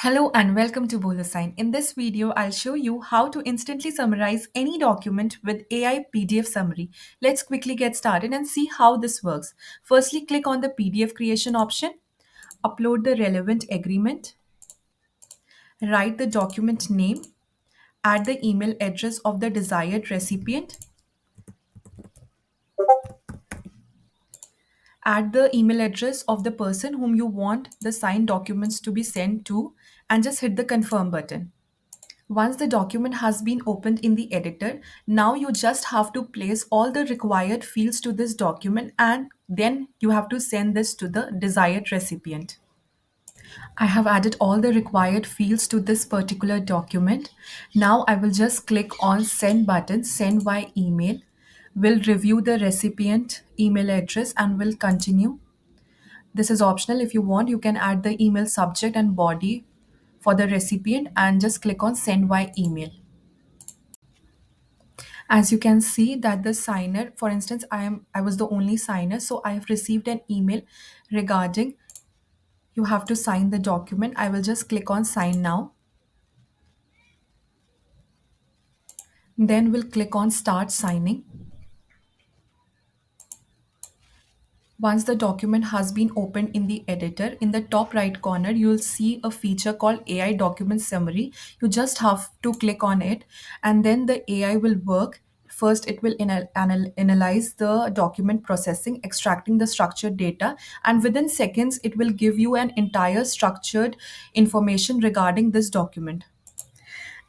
Hello and welcome to BoloSign. In this video, I'll show you how to instantly summarize any document with AI PDF summary. Let's quickly get started and see how this works. Firstly, click on the PDF creation option, upload the relevant agreement, write the document name, add the email address of the desired recipient, add the email address of the person whom you want the signed documents to be sent to, and just hit the confirm button. Once the document has been opened in the editor, now you just have to place all the required fields to this document and then you have to send this to the desired recipient. I have added all the required fields to this particular document. Now I will just click on send button, send by email. Will review the recipient email address and will continue. This is optional. If you want, you can add the email subject and body for the recipient and just click on send by email. As you can see that the signer, for instance, I was the only signer, so I have received an email regarding you have to sign the document. I will just click on sign now. Then we'll click on start signing. Once the document has been opened in the editor, in the top right corner, you'll see a feature called AI document summary. You just have to click on it and then the AI will work. First, it will analyze the document processing, extracting the structured data, and within seconds, it will give you an entire structured information regarding this document.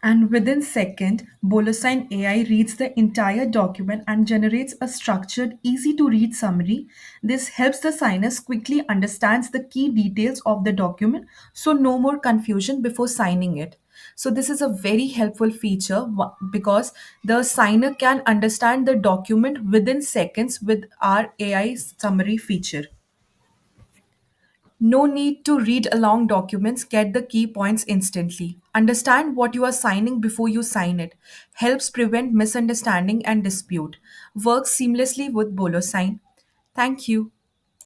And within second, BoloSign AI reads the entire document and generates a structured, easy to read summary. This helps the signers quickly understands the key details of the document, so no more confusion before signing it. So this is a very helpful feature because the signer can understand the document within seconds with our AI summary feature. No need to read along documents, get the key points instantly. Understand what you are signing before you sign it. Helps prevent misunderstanding and dispute. Works seamlessly with BoloSign. Thank you.